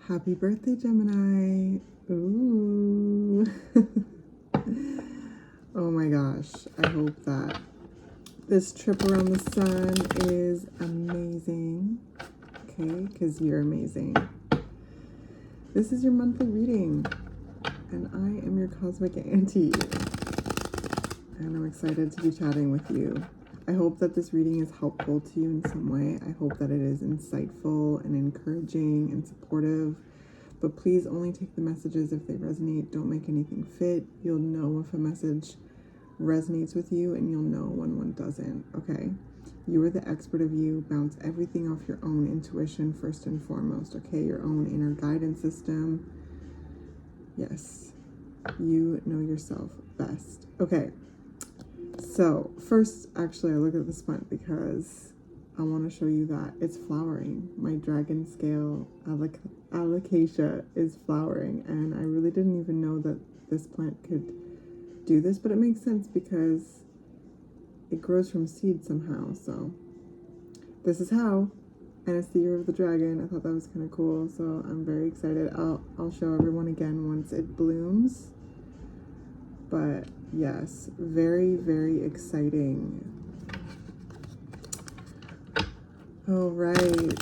Happy birthday, Gemini. Ooh. Oh my gosh. I hope that this trip around the sun is amazing. Okay, because you're amazing. This is your monthly reading, and I am your cosmic auntie. And I'm excited to be chatting with you. I hope that this reading is helpful to you in some way. I hope that it is insightful and encouraging and supportive. But please only take the messages if they resonate. Don't make anything fit. You'll know if a message resonates with you, and you'll know when one doesn't, okay? You are the expert of you. Bounce everything off your own intuition first and foremost, okay? Your own inner guidance system. Yes, you know yourself best. Okay, so first, actually, I look at this plant because I want to show you that it's flowering. My dragon scale alocasia is flowering, and I really didn't even know that this plant could do this, but it makes sense because it grows from seed somehow. So this is how, and it's the year of the dragon. I thought that was kind of cool, so I'm very excited. I'll show everyone again once it blooms. But yes, very, very exciting. All right,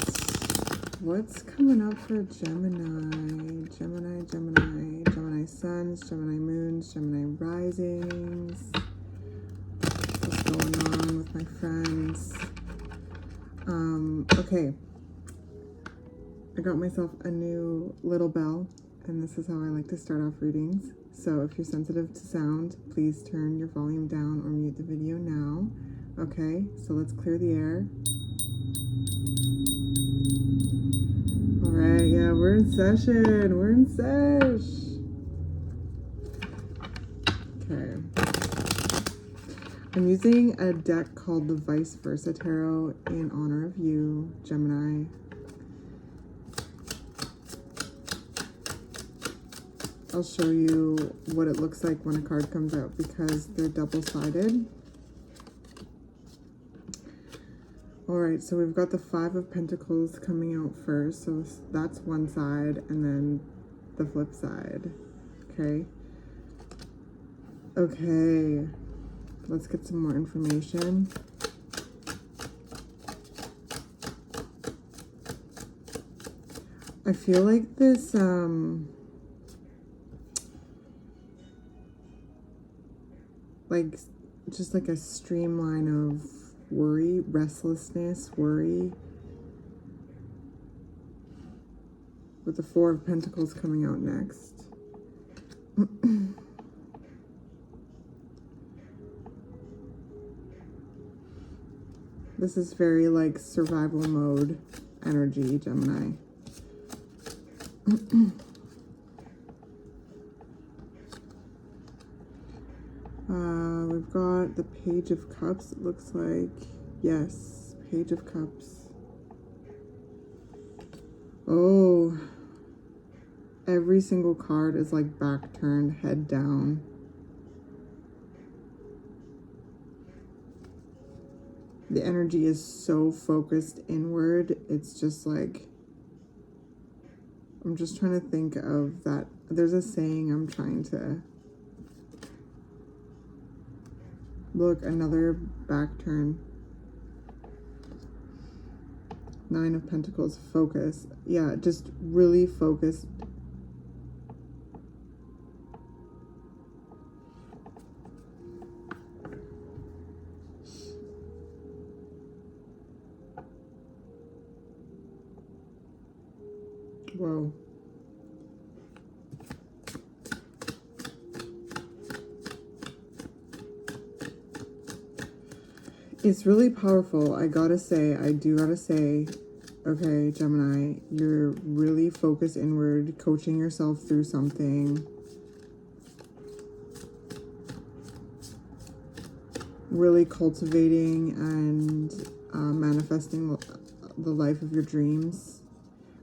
what's coming up for Gemini? Gemini suns, Gemini moons, Gemini risings. What's going on with my friends? Okay. I got myself a new little bell, and this is how I like to start off readings. So if you're sensitive to sound, please turn your volume down or mute the video now. Okay, so let's clear the air. All right, yeah, we're in session. We're in sesh. Okay. I'm using a deck called the Vice Versa Tarot in honor of you, Gemini. I'll show you what it looks like when a card comes out because they're double-sided. All right, so we've got the Five of Pentacles coming out first. So that's one side, and then the flip side. Okay. Okay. Let's get some more information. I feel like this, like, just like a streamline of worry, restlessness, worry. With the Four of Pentacles coming out next. This is very like survival mode energy, Gemini. We've got the Page of Cups, it looks like. Yes, Page of Cups. Oh, every single card is like back turned, head down. The energy is so focused inward. It's just like, I'm just trying to think of that. There's a saying I'm trying to look, another back turn. Nine of Pentacles, focus. Yeah, just really focused. Whoa. It's really powerful. I do gotta say, okay, Gemini, you're really focused inward, coaching yourself through something. Really cultivating and manifesting the life of your dreams.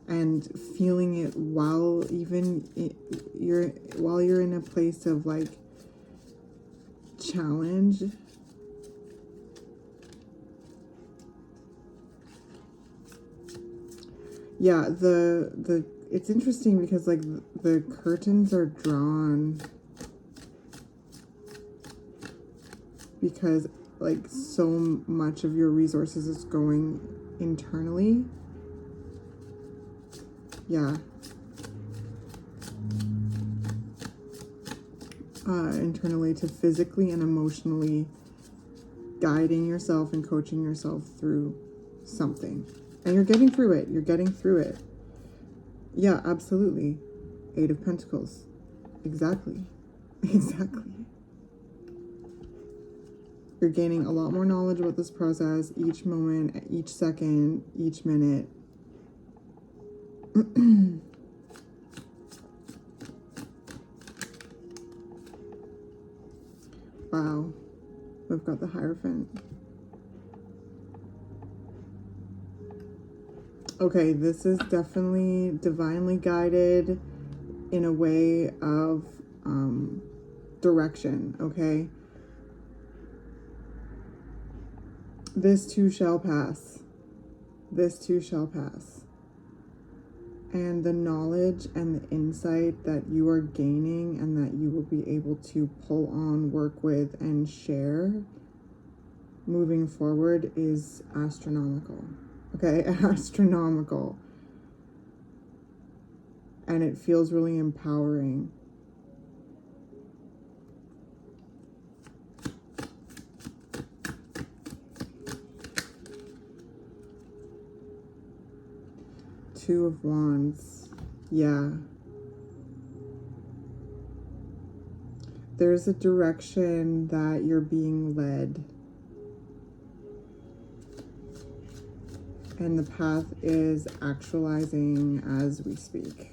And feeling it while you're in a place of like challenge. Yeah, the it's interesting because like the curtains are drawn because like so much of your resources is going internally. Yeah. Internally to physically and emotionally guiding yourself and coaching yourself through something. And you're getting through it. You're getting through it. Yeah, absolutely. 8 of Pentacles. Exactly. Exactly. You're gaining a lot more knowledge about this process each moment, each second, each minute. Wow. We've got the Hierophant. Okay, this is definitely divinely guided in a way of direction, okay? This too shall pass. This too shall pass. And the knowledge and the insight that you are gaining and that you will be able to pull on, work with, and share moving forward is astronomical. Okay, astronomical. And it feels really empowering. Two of Wands. Yeah. There's a direction that you're being led. And the path is actualizing as we speak.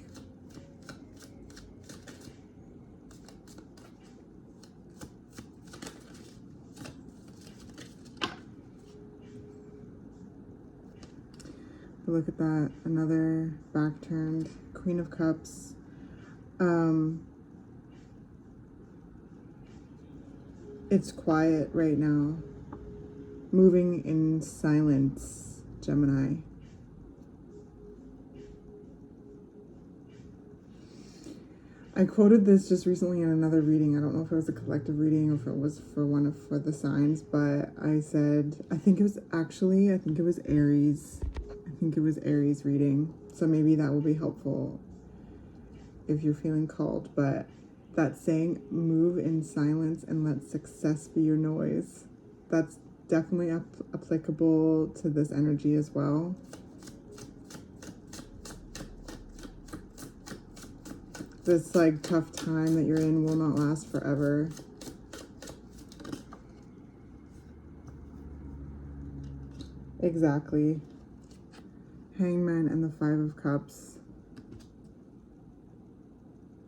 But look at that, another back turned Queen of Cups. It's quiet right now. Moving in silence, Gemini. I quoted this just recently in another reading. I don't know if it was a collective reading or if it was for the signs, but I said, I think it was Aries. I think it was Aries reading. So maybe that will be helpful if you're feeling called. But that saying, move in silence and let success be your noise. That's definitely applicable to this energy as well. This like tough time that you're in will not last forever. Exactly. Hangman and the 5 of Cups.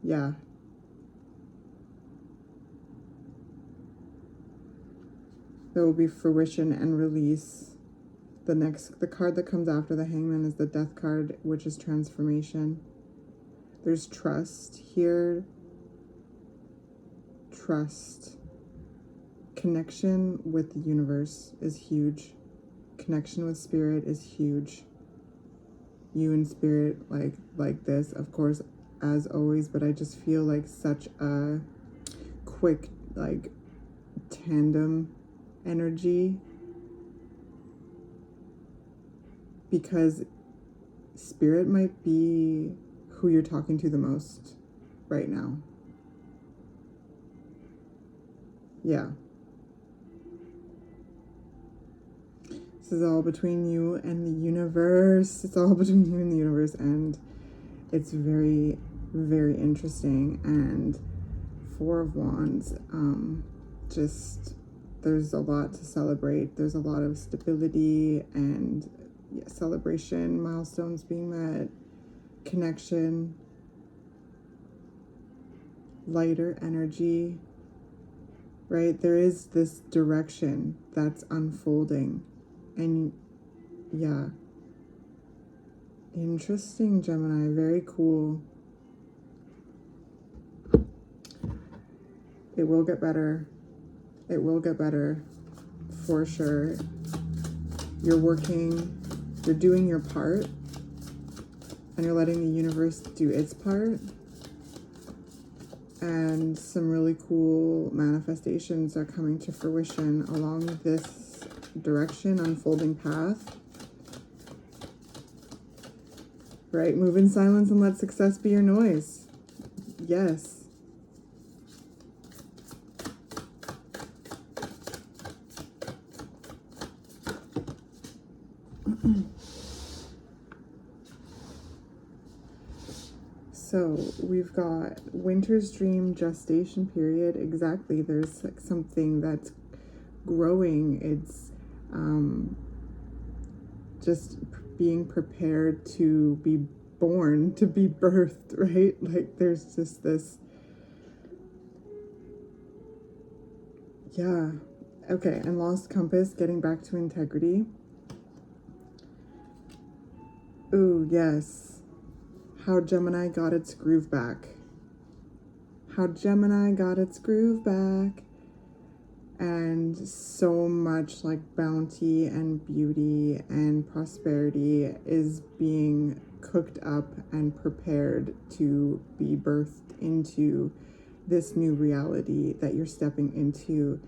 Yeah. There will be fruition and release. The card that comes after the Hangman is the Death card, which is transformation. There's trust here. Trust. Connection with the universe is huge. Connection with spirit is huge. You and spirit like this, of course, as always, but I just feel like such a quick, like, tandem energy. Because spirit might be who you're talking to the most right now. Yeah. This is all between you and the universe. It's all between you and the universe, and it's very, very interesting. And 4 of Wands, just there's a lot to celebrate. There's a lot of stability and celebration, milestones being met, connection, lighter energy, right? There is this direction that's unfolding. And yeah, interesting, Gemini, very cool. It will get better. It will get better for sure. You're doing your part. and you're letting the universe do its part. And some really cool manifestations are coming to fruition along this direction, unfolding path. Right? Move in silence and let success be your noise. Yes. So we've got winter's dream, gestation period. Exactly. There's like something that's growing. It's just being prepared to be born, to be birthed, right? Like there's just this, yeah. Okay, and lost compass, getting back to integrity. Ooh, yes. How Gemini got its groove back. How Gemini got its groove back. And so much like bounty and beauty and prosperity is being cooked up and prepared to be birthed into this new reality that you're stepping into.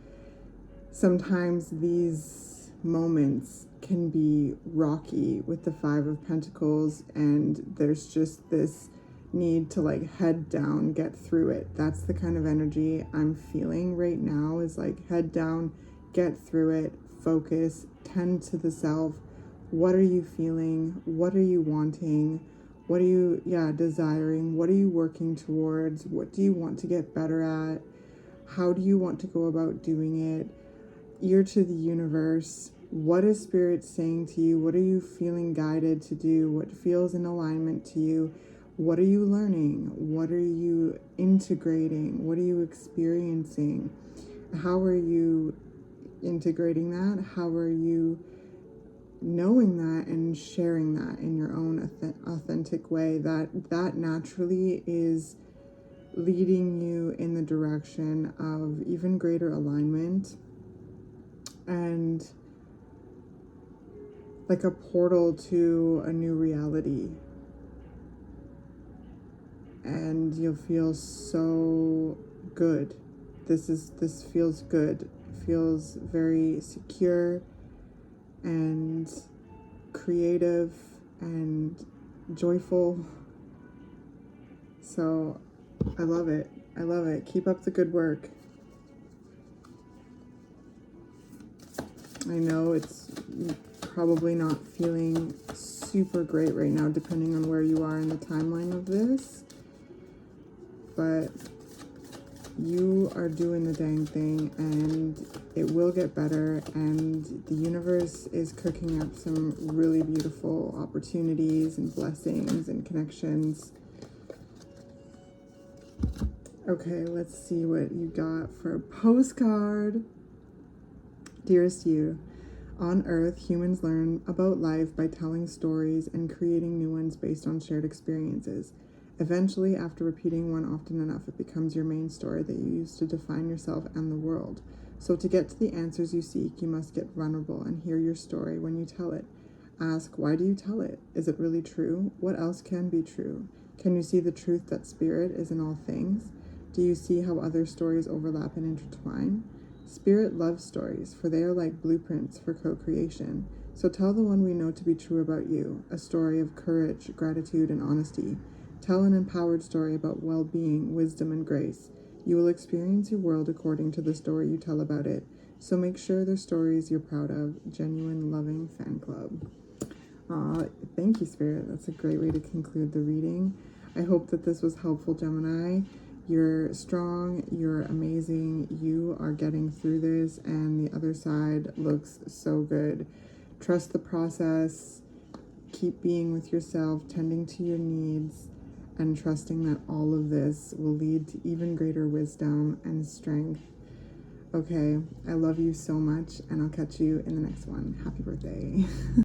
Sometimes these moments can be rocky with the Five of Pentacles, and there's just this need to like head down, get through it. That's the kind of energy I'm feeling right now, is like head down, get through it, focus, tend to the self. What are you feeling? What are you wanting? What are you desiring? What are you working towards? What do you want to get better at? How do you want to go about doing it? Ear to the universe. What is Spirit saying to you? What are you feeling guided to do? What feels in alignment to you? What are you learning? What are you integrating? What are you experiencing? How are you integrating that? How are you knowing that and sharing that in your own authentic way? That naturally is leading you in the direction of even greater alignment and like a portal to a new reality. And you'll feel so good. This feels good. It feels very secure and creative and joyful. So I love it. I love it. Keep up the good work. I know it's probably not feeling super great right now, depending on where you are in the timeline of this. But you are doing the dang thing, and it will get better, and the universe is cooking up some really beautiful opportunities and blessings and connections. Okay, let's see what you got for a postcard. Dearest you, on Earth, humans learn about life by telling stories and creating new ones based on shared experiences. Eventually, after repeating one often enough, it becomes your main story that you use to define yourself and the world. So to get to the answers you seek, you must get vulnerable and hear your story when you tell it. Ask, why do you tell it? Is it really true? What else can be true? Can you see the truth that Spirit is in all things? Do you see how other stories overlap and intertwine? Spirit loves stories, for they are like blueprints for co-creation. So tell the one we know to be true about you, a story of courage, gratitude, and honesty. Tell an empowered story about well-being, wisdom, and grace. You will experience your world according to the story you tell about it. So make sure they're stories you're proud of. Genuine, loving fan club. Thank you, Spirit. That's a great way to conclude the reading. I hope that this was helpful, Gemini. You're strong, you're amazing, you are getting through this, and the other side looks so good. Trust the process, keep being with yourself, tending to your needs, and trusting that all of this will lead to even greater wisdom and strength. Okay, I love you so much, and I'll catch you in the next one. Happy birthday.